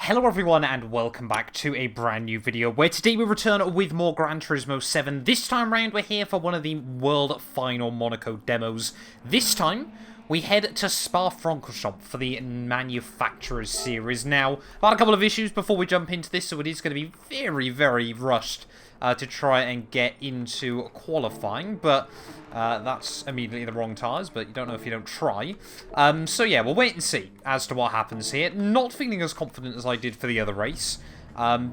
Hello everyone and welcome back to a brand new video where today we return with more Gran Turismo 7. This time round we're here for one of the World Final Monaco demos. This time we head to Spa-Francorchamps for the Manufacturers Series. Now, I've had a couple of issues before we jump into this, so it is going to be very rushed to try and get into qualifying, but that's immediately the wrong tyres, but you don't know if you don't try. So yeah, we'll wait and see as to what happens here. Not feeling as confident as I did for the other race,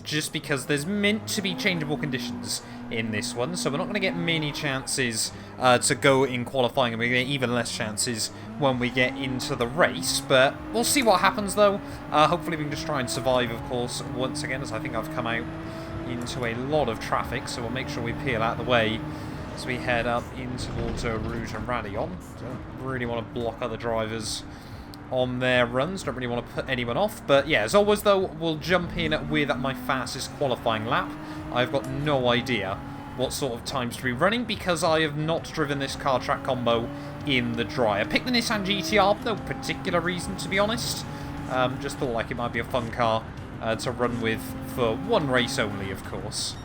just because there's meant to be changeable conditions in this one, so we're not going to get many chances to go in qualifying, and we're going to get even less chances when we get into the race, but we'll see what happens though. Hopefully we can just try and survive, of course, once again, as I think I've come out into a lot of traffic, so we'll make sure we peel out the way as we head up in towards Rouge and Rayon. Don't really want to block other drivers on their runs, don't really want to put anyone off, but yeah, as always though, we'll jump in with my fastest qualifying lap. I've got no idea what sort of times to be running because I have not driven this car track combo in the dry. I picked the Nissan GTR, no particular reason to be honest, just thought like it might be a fun car to run with for one race only, of course.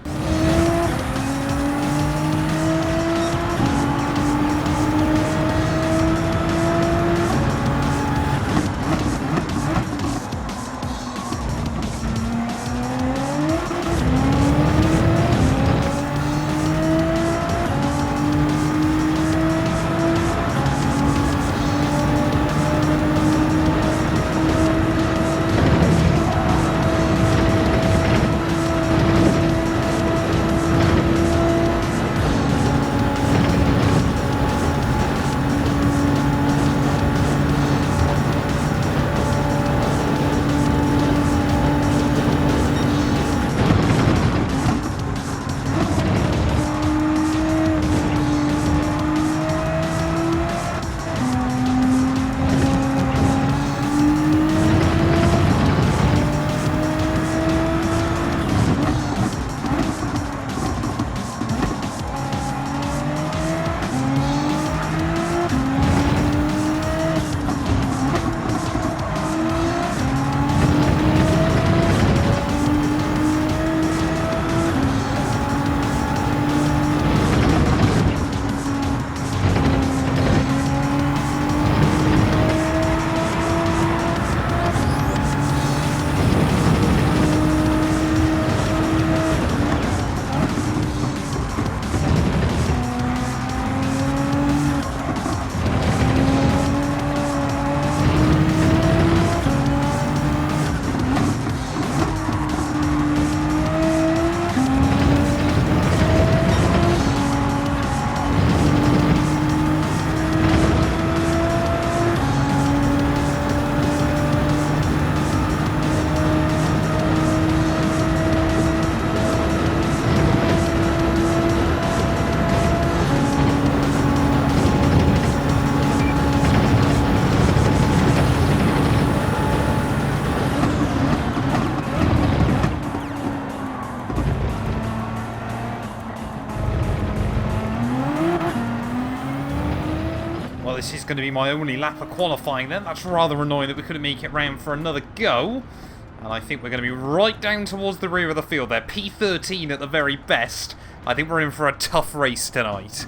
This is going to be my only lap of qualifying then. That's rather annoying that we couldn't make it round for another go. And I think we're going to be right down towards the rear of the field there. P13 at the very best. I think we're in for a tough race tonight.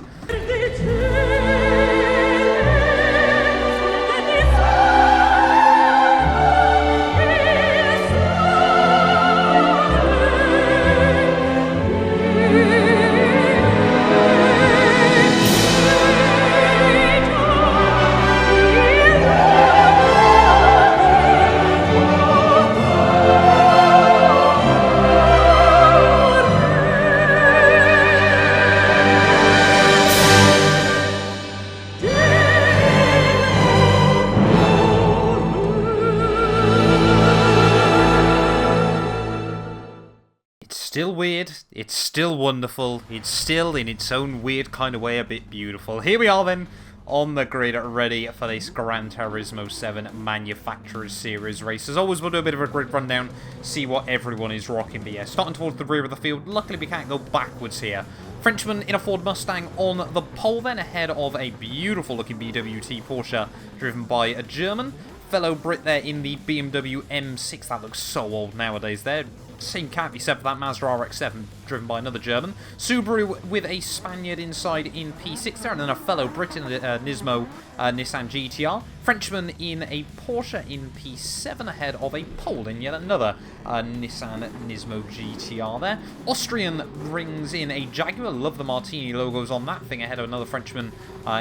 Still weird, it's still wonderful, it's still in its own weird kind of way a bit beautiful. Here we are then, on the grid, ready for this Gran Turismo 7 Manufacturers Series race. As always, we'll do a bit of a grid rundown, see what everyone is rocking. But yeah, starting towards the rear of the field, luckily we can't go backwards here. Frenchman in a Ford Mustang on the pole then, ahead of a beautiful looking BWT Porsche driven by a German. fellow Brit there in the BMW M6. That looks so old nowadays there. Same can't be said for that Mazda RX-7, driven by another German. Subaru with a Spaniard inside in P6 there, and then a fellow Brit in the Nismo Nissan GTR. Frenchman in a Porsche in P7, ahead of a Pole in yet another Nissan Nismo GTR there. Austrian brings in a Jaguar. Love the Martini logos on that thing, ahead of another Frenchman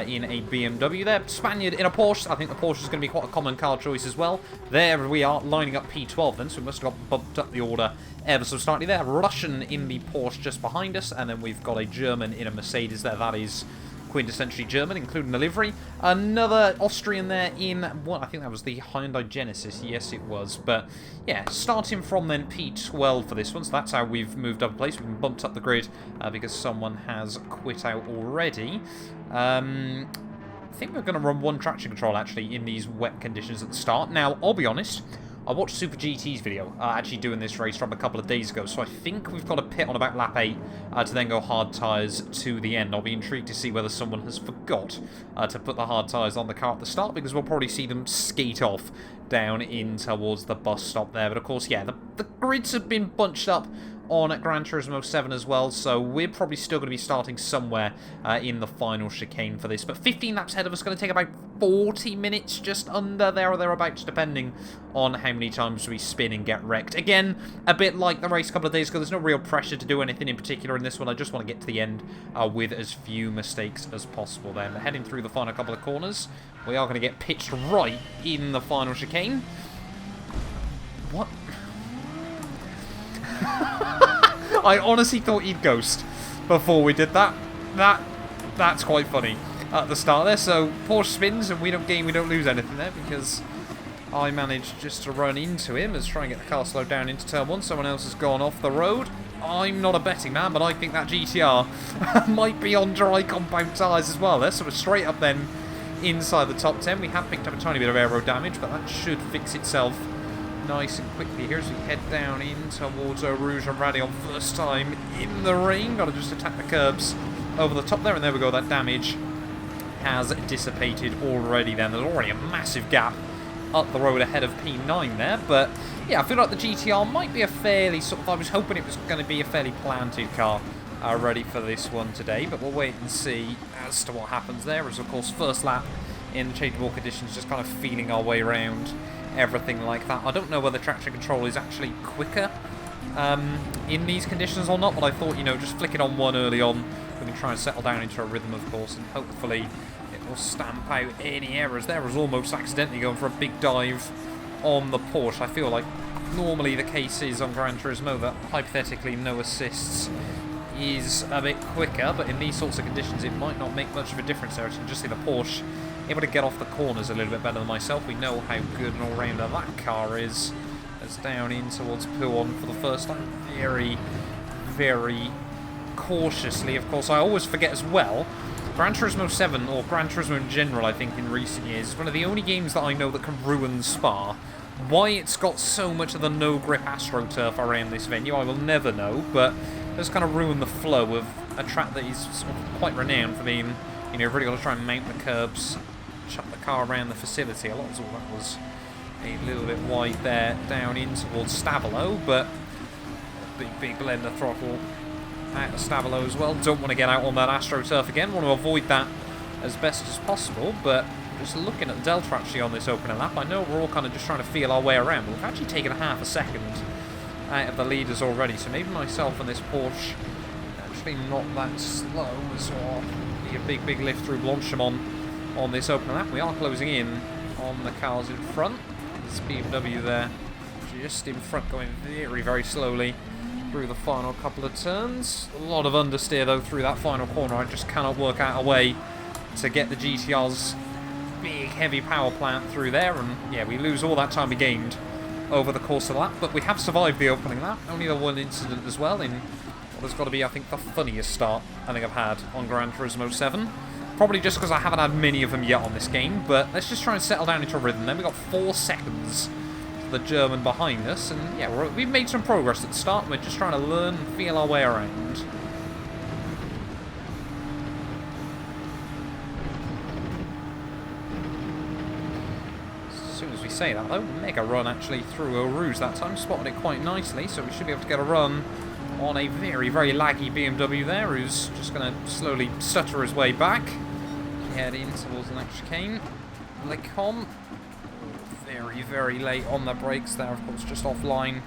in a BMW there. Spaniard in a Porsche. I think the Porsche is going to be quite a common car choice as well. There we are, lining up P12 then, so we must have got bumped up the order ever so slightly there. Russian in the Porsche just behind us, and then we've got a German in a Mercedes there. That is quintessentially German, including the livery. Another Austrian there in, what, I think that was the Hyundai Genesis. Yes, it was. But yeah, starting from then P12 for this one. So that's how we've moved up a place. We've been bumped up the grid because someone has quit out already. I think we're going to run one traction control actually in these wet conditions at the start. Now, I'll be honest, I watched Super GT's video, actually doing this race from a couple of days ago, so I think we've got to pit on about lap 8 to then go hard tyres to the end. I'll be intrigued to see whether someone has forgot to put the hard tyres on the car at the start, because we'll probably see them skate off down in towards the bus stop there. But of course, yeah, the grids have been bunched up on Gran Turismo 7 as well, so we're probably still going to be starting somewhere in the final chicane for this. But 15 laps ahead of us, going to take about 40 minutes, just under there or thereabouts, depending on how many times we spin and get wrecked. Again, a bit like the race a couple of days ago, there's no real pressure to do anything in particular in this one. I just want to get to the end with as few mistakes as possible then. Heading through the final couple of corners, we are going to get pitched right in the final chicane. What? I honestly thought he'd ghost before we did that. That's quite funny at the start there. So Porsche spins and we don't gain, we don't lose anything there, because I managed just to run into him as trying to get the car slowed down into turn 1. Someone else has gone off the road. I'm not a betting man, but I think that GTR might be on dry compound tyres as well. They're sort of straight up then inside the top 10. We have picked up a tiny bit of aero damage, but that should fix itself nice and quickly here as we head down in towards Eau Rouge and Radion. First time in the rain. Got to just attack the curbs over the top there, and there we go. That damage has dissipated already then. There's already a massive gap up the road ahead of P9 there, but yeah, I feel like the GTR might be a fairly sort of, I was hoping it was going to be a fairly planned car ready for this one today, but we'll wait and see as to what happens there. As of course, first lap in changeable conditions, just kind of feeling our way around everything like that. I don't know whether traction control is actually quicker in these conditions or not, but I thought, you know, just flick it on one early on, we can try and settle down into a rhythm, of course, and hopefully it will stamp out any errors. There was almost accidentally going for a big dive on the Porsche. I feel like normally the case is on Gran Turismo that hypothetically no assists is a bit quicker, but in these sorts of conditions it might not make much of a difference there. You can just see the Porsche able to get off the corners a little bit better than myself. We know how good an all-rounder that car is. As down in towards Pouhon for the first time, very, very cautiously. Of course, I always forget as well, Gran Turismo 7, or Gran Turismo in general, I think in recent years, is one of the only games that I know that can ruin Spa. Why it's got so much of the no-grip AstroTurf around this venue, I will never know, but it's kind of ruined the flow of a track that is sort of quite renowned for being, you know, really got to try and mount the curbs, chuck the car around the facility. A lot of all that was a little bit wide there, down in towards Stavolo, but big blender throttle out of Stavolo as well. Don't want to get out on that AstroTurf again, want to avoid that as best as possible, but just looking at the delta actually on this opening lap, I know we're all kind of just trying to feel our way around, but we've actually taken half a second out of the leaders already, so maybe myself and this Porsche actually not that slow, so I'll be a big lift through Blanchimont on this opening lap. We are closing in on the cars in front. This BMW there just in front, going very slowly through the final couple of turns. A lot of understeer though through that final corner. I just cannot work out a way to get the GTR's big heavy power plant through there, and yeah, we lose all that time we gained over the course of the lap, but we have survived the opening lap. Only the one incident as well in what has got to be, I think, the funniest start I think I've had on Gran Turismo 7. Probably just because I haven't had many of them yet on this game, but let's just try and settle down into a rhythm. Then we've got 4 seconds for the German behind us, and yeah, we've made some progress at the start. We're just trying to learn and feel our way around. say that though. Mega run actually through Eau Rouge that time. Spotted it quite nicely, so we should be able to get a run on a very, very laggy BMW there, who's just going to slowly stutter his way back. Head in towards the next chicane. Lecom. Very, very late on the brakes there, of course, just offline.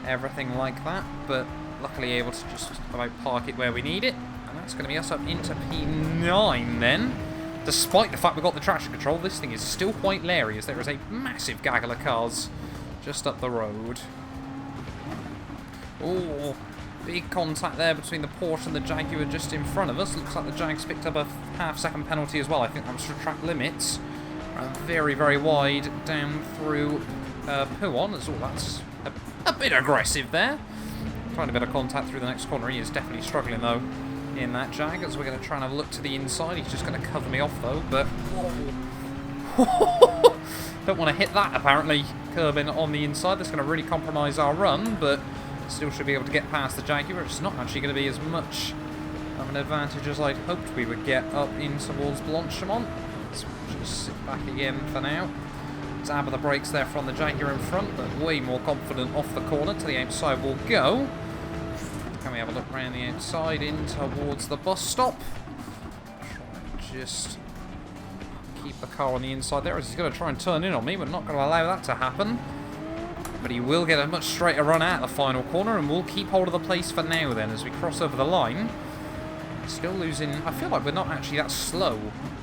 Everything like that, but luckily able to just about park it where we need it. And that's going to be us up into P9 then. Despite the fact we've got the traction control, this thing is still quite leery, as there is a massive gaggle of cars just up the road. Oh, big contact there between the Porsche and the Jaguar just in front of us. Looks like the Jags picked up a half-second penalty as well. I think that was for track limits. Very, very wide down through Pouon. That's a bit aggressive there. Trying a bit of contact through the next corner. He is definitely struggling though in that Jag, as we're going to try and have a look to the inside. He's just going to cover me off though, but don't want to hit that apparently. Curbing on the inside, that's going to really compromise our run, but still should be able to get past the Jaguar. It's not actually going to be as much of an advantage as I'd hoped we would get up in towards Blanchimont. Let's just sit back again for now. Dab of the brakes there from the Jaguar in front, but way more confident off the corner. To the outside we'll go. Can we have a look around the outside in towards the bus stop? Try and just keep the car on the inside there, as he's going to try and turn in on me. We're not going to allow that to happen. But he will get a much straighter run out of the final corner, and we'll keep hold of the place for now then as we cross over the line. Still losing... I feel like we're not actually that slow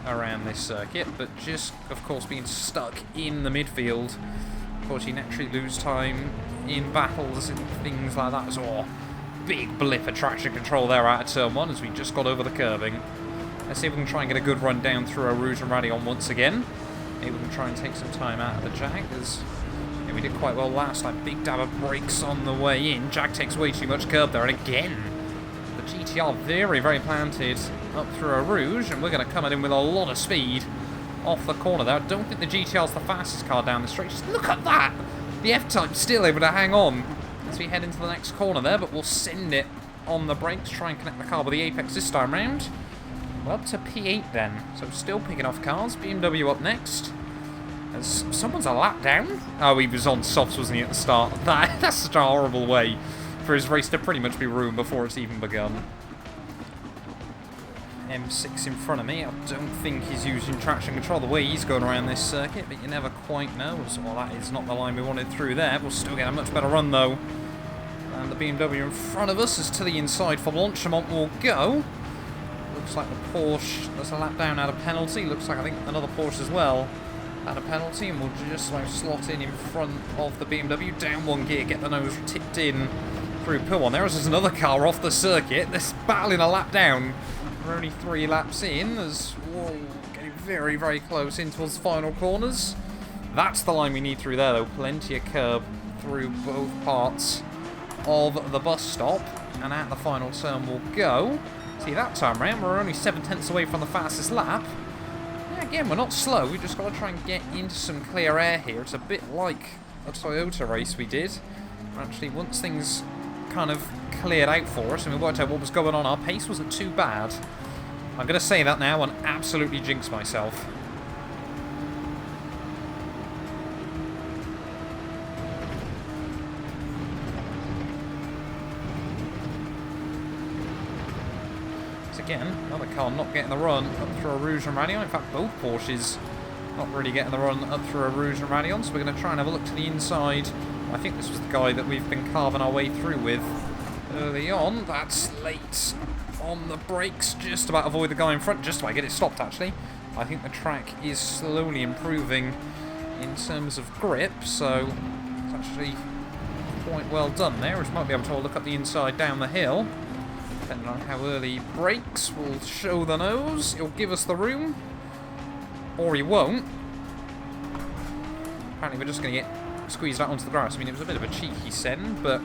around this circuit, but just, of course, being stuck in the midfield. Of course, you naturally lose time in battles and things like that as well. Big blip of traction control there out of turn 1 as we just got over the curbing. Let's see if we can try and get a good run down through our Rouge and Radion once again. Maybe we can try and take some time out of the Jag, as we did quite well last time. Big dab of brakes on the way in. Jag takes way too much curb there, and again, the GTR very, very planted up through a Rouge, and we're going to come at him with a lot of speed off the corner there. I don't think the GTR's the fastest car down the straight. Just look at that! The F-Type's still able to hang on as we head into the next corner there, but we'll send it on the brakes, try and connect the car with the apex this time round. Well, up to P8 then, so still picking off cars. BMW up next. As someone's a lap down. Oh, he was on softs, wasn't he, at the start? That's such a horrible way for his race to pretty much be ruined before it's even begun. M6 in front of me. I don't think he's using traction control the way he's going around this circuit, but you never quite know. So, well, that is not the line we wanted through there. We'll still get a much better run though. And the BMW in front of us is to the inside for Blanchimont will go. Looks like the Porsche, there's a lap down out of penalty. Looks like I think another Porsche as well out of penalty, and we'll just slot in front of the BMW. Down one gear, get the nose tipped in through Pouon. There's another car off the circuit. They're battling a lap down. We're only 3 laps in, as whoa, getting very, very close in towards the final corners. That's the line we need through there, though. Plenty of curb through both parts of the bus stop, and at the final turn we'll go. See, that time round, we're only 7/10 away from the fastest lap. Yeah, again, we're not slow. We've just got to try and get into some clear air here. It's a bit like a Toyota race we did. Actually, once things kind of cleared out for us and we worked out what was going on, our pace wasn't too bad. I'm going to say that now and absolutely jinx myself. So again, another car not getting the run up through a Rouge and Radion. In fact, both Porsches not really getting the run up through a Rouge and Radion, so we're going to try and have a look to the inside. I think this was the guy that we've been carving our way through with early on. That's late on the brakes. Just about avoid the guy in front. Just about get it stopped, actually. I think the track is slowly improving in terms of grip, so it's actually quite well done there. We might be able to look up the inside down the hill. Depending on how early he brakes, we'll show the nose. He'll give us the room. Or he won't. Apparently we're just going to get squeezed out onto the grass. I mean, it was a bit of a cheeky send, but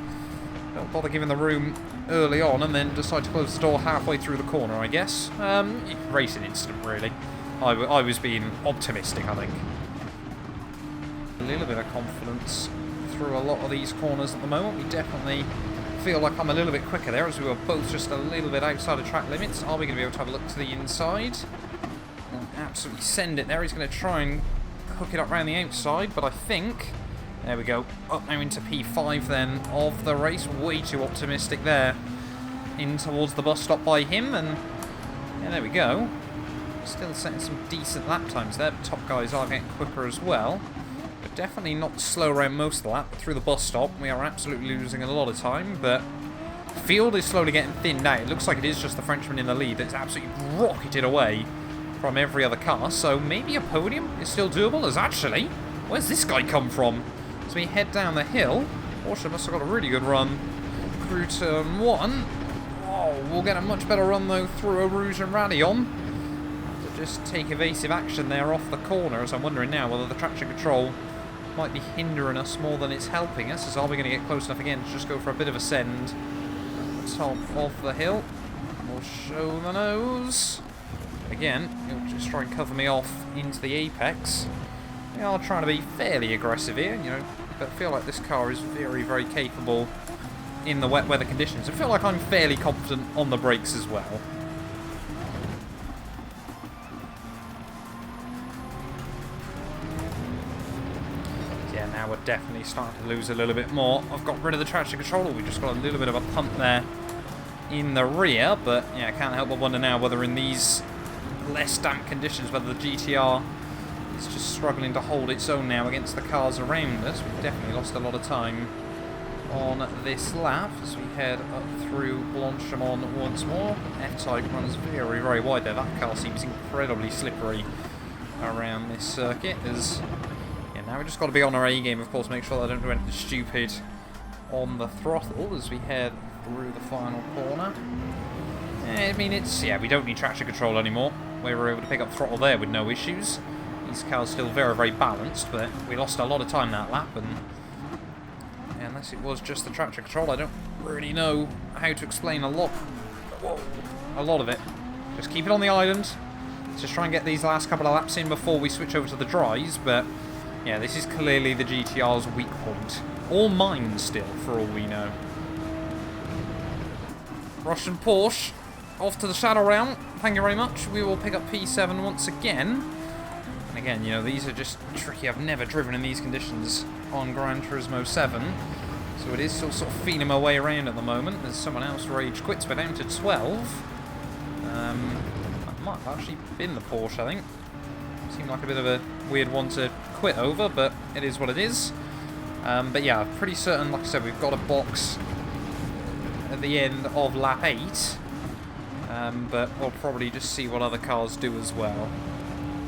don't bother giving the room early on and then decide to close the door halfway through the corner, I guess. Racing incident, really. I was being optimistic, I think. A little bit of confidence through a lot of these corners at the moment. We definitely feel like I'm a little bit quicker there, as we were both just a little bit outside of track limits. Are we going to be able to have a look to the inside? And absolutely send it there. He's going to try and hook it up around the outside, but I think... There we go. Up now into P5 then of the race. Way too optimistic there. In towards the bus stop by him, and yeah, there we go. Still setting some decent lap times there. The top guys are getting quicker as well. But definitely not slow around most of the lap. But through the bus stop, we are absolutely losing a lot of time, but field is slowly getting thinned out. It looks like it is just the Frenchman in the lead that's absolutely rocketed away from every other car. So maybe a podium is still doable, as actually, where's this guy come from? As we head down the hill, Porsche must have got a really good run through turn 1. Oh, we'll get a much better run though through a Rouge and Rayon. To just take evasive action there off the corner, as I'm wondering now whether the traction control might be hindering us more than it's helping us. As are we going to get close enough again to just go for a bit of a send at the top of the hill? We'll show the nose. Again, he'll just try and cover me off into the apex. They are trying to be fairly aggressive here, you know, but I feel like this car is very, very capable in the wet weather conditions. I feel like I'm fairly confident on the brakes as well. Yeah, now we're definitely starting to lose a little bit more. I've got rid of the traction controller. We just got a little bit of a pump there in the rear, but yeah, I can't help but wonder now whether in these less damp conditions, whether the GTR is just struggling to hold its own now against the cars around us. We've definitely lost a lot of time on this lap as we head up through Blanchimont once more. F-Type runs very, very wide there. That car seems incredibly slippery around this circuit. Yeah, now we just got to be on our A game, of course, make sure that I don't do anything stupid on the throttle as we head through the final corner. I mean, we don't need traction control anymore. We were able to pick up throttle there with no issues. These cars still very, very balanced, but we lost a lot of time that lap, and unless it was just the traction control, I don't really know how to explain a lot of it. Just keep it on the island. Let's just try and get these last couple of laps in before we switch over to the dries, but yeah, this is clearly the GTR's weak point. Or mine still, for all we know. Russian Porsche off to the shadow round. Thank you very much. We will pick up P7 once again. And again, you know, these are just tricky. I've never driven in these conditions on Gran Turismo 7. So it is still sort of feeling my way around at the moment. There's someone else rage quits. We're down to 12. That might have actually been the Porsche, I think. Seemed like a bit of a weird one to quit over, but it is what it is. But yeah, pretty certain, like I said, we've got a box at the end of lap 8. But we'll probably just see what other cars do as well.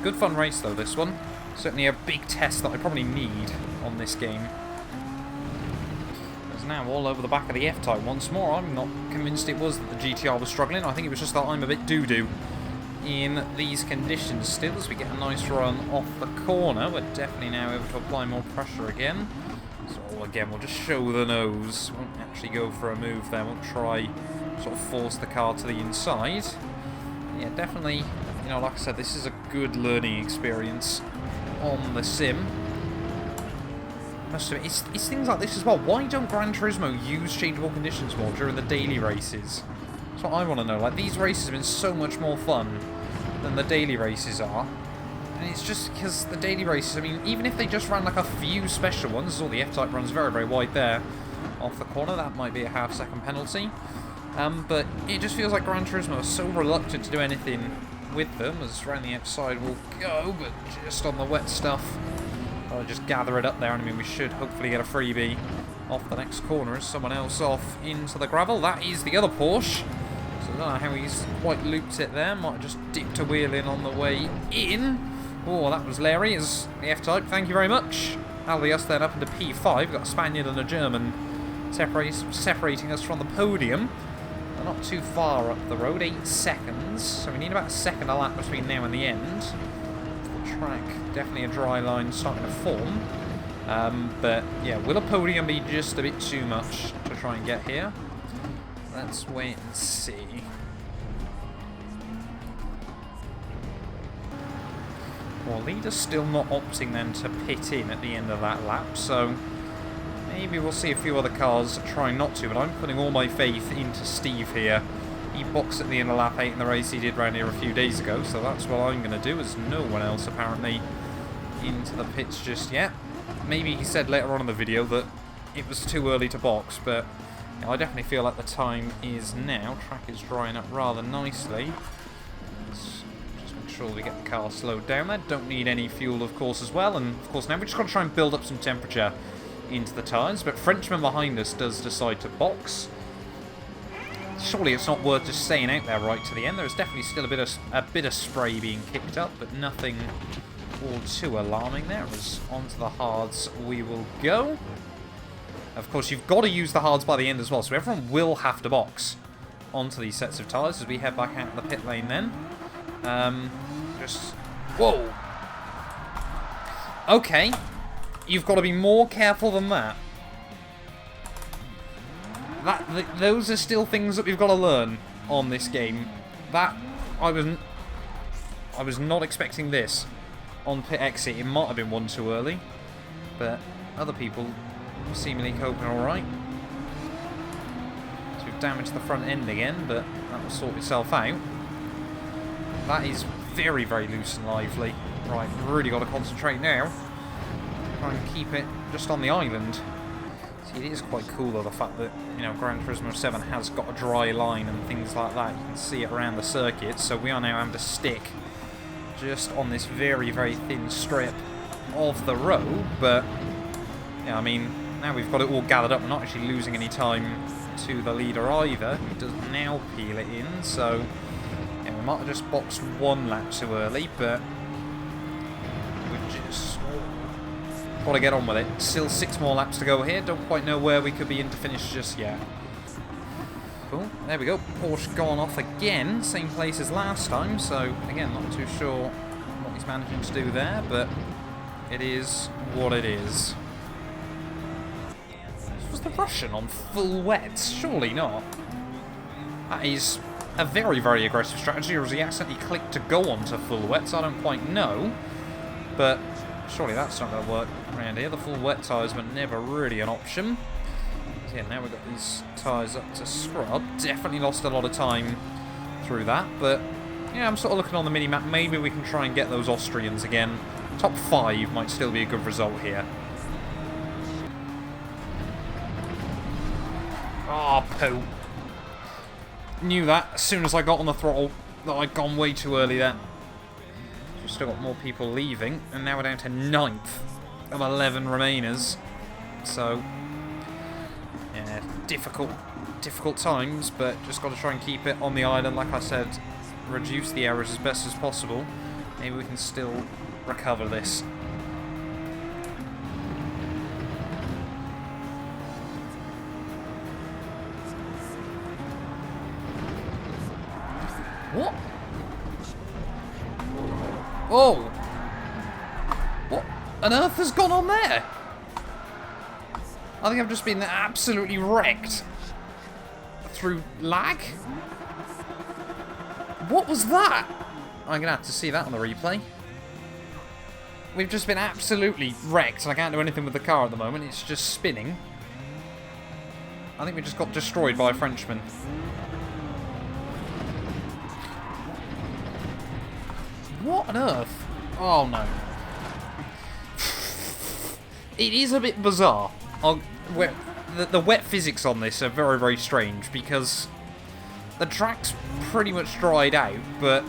Good fun race though, this one. Certainly a big test that I probably need on this game. It's now all over the back of the F-Type once more. I'm not convinced it was that the GTR was struggling. I think it was just that I'm a bit doo-doo in these conditions still. As we get a nice run off the corner, we're definitely now able to apply more pressure again. So again, we'll just show the nose. Won't actually go for a move there. Won't try sort of force the car to the inside. Yeah, definitely, you know, like I said, this is a good learning experience on the sim. It's things like this as well. Why don't Gran Turismo use changeable conditions more during the daily races? That's what I want to know. Like, these races have been so much more fun than the daily races are. And it's just because the daily races, I mean, even if they just ran like a few special ones, the F-Type runs very, very wide there off the corner, that might be a half-second penalty. But it just feels like Gran Turismo are so reluctant to do anything with them, as around the outside will go, but just on the wet stuff. I'll just gather it up there, and I mean, we should hopefully get a freebie off the next corner as someone else off into the gravel. That is the other Porsche. So I don't know how he's quite looped it there. Might have just dipped a wheel in on the way in. Oh, that was Larry, as the F-Type. Thank you very much. That'll be us then up into P5. We've got a Spaniard and a German separating us from the podium. We're not too far up the road, 8 seconds. So we need about a second a lap between now and the end. The track, definitely a dry line starting to form. But yeah, will a podium be just a bit too much to try and get here? Let's wait and see. Well, leader's still not opting then to pit in at the end of that lap, so maybe we'll see a few other cars trying not to, but I'm putting all my faith into Steve here. He boxed at the end of lap 8 in the race he did round here a few days ago, so that's what I'm going to do, as no one else apparently into the pits just yet. Maybe he said later on in the video that it was too early to box, but you know, I definitely feel like the time is now. Track is drying up rather nicely. Let's just make sure we get the car slowed down there. Don't need any fuel, of course, as well. And, of course, now we've just got to try and build up some temperature into the tyres. But Frenchman behind us does decide to box. Surely it's not worth just staying out there right to the end. There's definitely still a bit of spray being kicked up, but nothing all too alarming there. As onto the hards we will go. Of course, you've got to use the hards by the end as well, so everyone will have to box onto these sets of tyres as we head back out of the pit lane then. Whoa! Okay. You've got to be more careful than that. Those are still things that we've got to learn on this game. I was not expecting this on pit exit. It might have been one too early, but other people seemingly coping alright. So we've damaged the front end again, but that will sort itself out. That is very, very loose and lively. Right, we've really got to concentrate now. Try and keep it just on the island. See, it is quite cool though, the fact that, you know, Gran Turismo 7 has got a dry line and things like that. You can see it around the circuit, so we are now having to stick just on this very, very thin strip of the road, but yeah, I mean, now we've got it all gathered up. We're not actually losing any time to the leader either. He does now peel it in, so yeah, we might have just boxed one lap too early, but we've just got to get on with it. Still 6 more laps to go here. Don't quite know where we could be in to finish just yet. Cool. There we go. Porsche gone off again. Same place as last time, so again, not too sure what he's managing to do there, but it is what it is. Was the Russian on full wets? Surely not. That is a very, very aggressive strategy, or has he accidentally clicked to go onto full wets? I don't quite know. But surely that's not going to work around here. The full wet tyres were never really an option. So yeah, now we've got these tyres up to scrub. Definitely lost a lot of time through that. But yeah, I'm sort of looking on the mini-map. Maybe we can try and get those Austrians again. Top 5 might still be a good result here. Oh, poo. Knew that as soon as I got on the throttle that I'd gone way too early there. We've still got more people leaving, and now we're down to 9th of 11 remainers. So, yeah, difficult times, but just got to try and keep it on the island, like I said, reduce the errors as best as possible. Maybe we can still recover this. What? Oh! What on earth has gone on there? I think I've just been absolutely wrecked through lag. What was that? I'm going to have to see that on the replay. We've just been absolutely wrecked and I can't do anything with the car at the moment. It's just spinning. I think we just got destroyed by a Frenchman. What on earth? Oh no. It is a bit bizarre. The wet physics on this are very, very strange because the track's pretty much dried out, but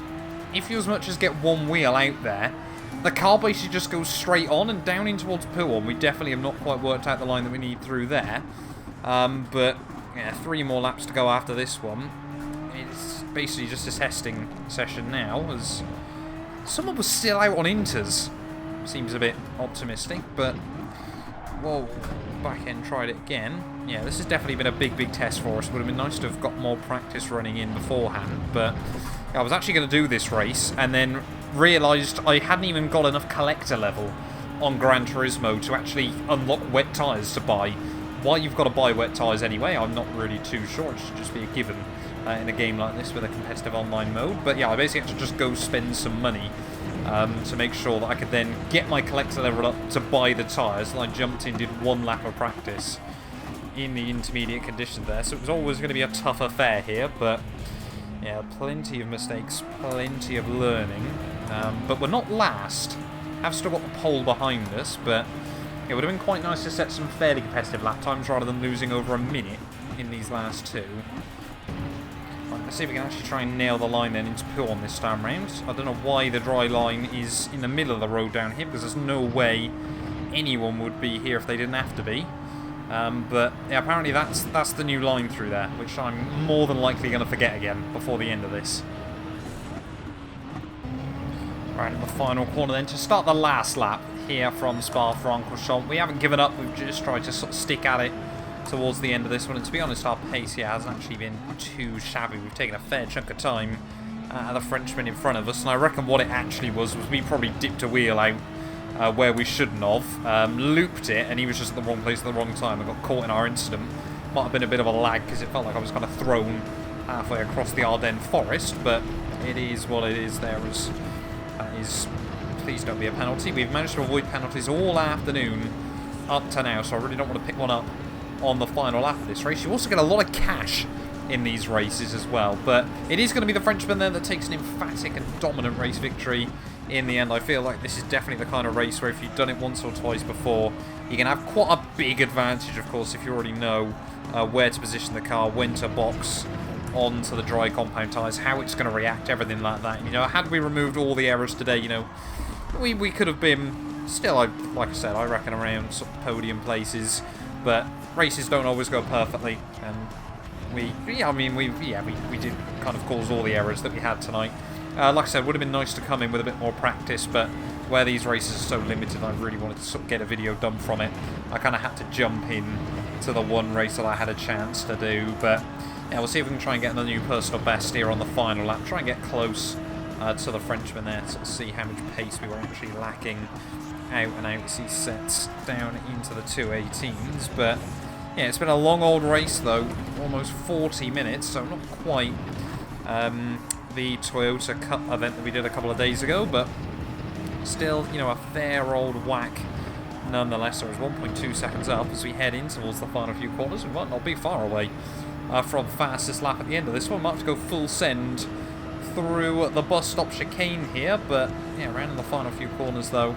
if you as much as get one wheel out there, the car basically just goes straight on and down in towards Pouhon. We definitely have not quite worked out the line that we need through there. But yeah, 3 more laps to go after this one. It's basically just a testing session now, as someone was still out on inters. Seems a bit optimistic, but whoa, back end tried it again. Yeah, this has definitely been a big, big test for us. Would have been nice to have got more practice running in beforehand, but I was actually going to do this race and then realised I hadn't even got enough collector level on Gran Turismo to actually unlock wet tyres to buy. Why you've got to buy wet tyres anyway, I'm not really too sure. It should just be a given in a game like this with a competitive online mode. But yeah, I basically had to just go spend some money to make sure that I could then get my collector level up to buy the tyres. And I jumped in, did 1 lap of practice in the intermediate conditions there. So it was always going to be a tough affair here, but yeah, plenty of mistakes, plenty of learning. But we're not last. Have still got the pole behind us, but it would have been quite nice to set some fairly competitive lap times rather than losing over a minute in these last two. Right, let's see if we can actually try and nail the line then into P1 this time round. I don't know why the dry line is in the middle of the road down here, because there's no way anyone would be here if they didn't have to be. But yeah, apparently that's the new line through there, which I'm more than likely going to forget again before the end of this. Right, in the final corner then, to start the last lap here from Spa-Francorchamps. We haven't given up, we've just tried to sort of stick at it towards the end of this one, and to be honest, our pace here hasn't actually been too shabby. We've taken a fair chunk of time at the Frenchman in front of us, and I reckon what it actually was we probably dipped a wheel out where we shouldn't have, looped it, and he was just at the wrong place at the wrong time and got caught in our incident. Might have been a bit of a lag because it felt like I was kind of thrown halfway across the Ardennes forest, but it is what it is. That is, please don't be a penalty. We've managed to avoid penalties all afternoon up to now, so I really don't want to pick one up on the final lap of this race. You also get a lot of cash in these races as well, but it is going to be the Frenchman there that takes an emphatic and dominant race victory in the end. I feel like this is definitely the kind of race where if you've done it once or twice before, you can have quite a big advantage, of course, if you already know where to position the car, when to box onto the dry compound tyres, how it's going to react, everything like that. You know, had we removed all the errors today, you know, we could have been still, like I said, I reckon around sort of podium places, but races don't always go perfectly, and we did kind of cause all the errors that we had tonight. Like I said, it would have been nice to come in with a bit more practice, but where these races are so limited, I really wanted to sort of get a video done from it. I kind of had to jump in to the one race that I had a chance to do, but yeah, we'll see if we can try and get the new personal best here on the final lap. Try and get close to the Frenchman there, to see how much pace we were actually lacking out and out as he sets down into the 218s. But yeah, it's been a long old race though, almost 40 minutes, so not quite the Toyota Cup event that we did a couple of days ago, but still, you know, a fair old whack nonetheless. So it's 1.2 seconds up as we head in towards the final few corners. We might not be far away from fastest lap at the end of this one. Might have to go full send through the bus stop chicane here, but yeah, around in the final few corners though,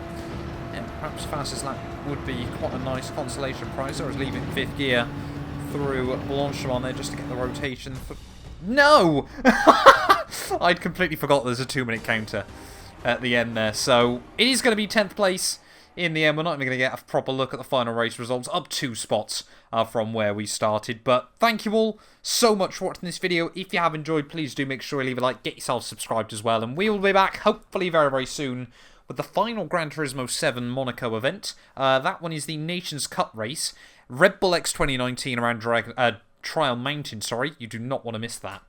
yeah, perhaps fastest lap would be quite a nice consolation prize. I was leaving fifth gear through Blanchimont there just to get the rotation. No! I'd completely forgot there's a 2-minute counter at the end there. So it is going to be 10th place in the end. We're not even going to get a proper look at the final race results, up 2 spots from where we started. But thank you all so much for watching this video. If you have enjoyed, please do make sure you leave a like, get yourself subscribed as well. And we will be back hopefully very, very soon with the final Gran Turismo 7 Monaco event. That one is the Nations Cup race. Red Bull X 2019 around Trial Mountain, sorry. You do not want to miss that.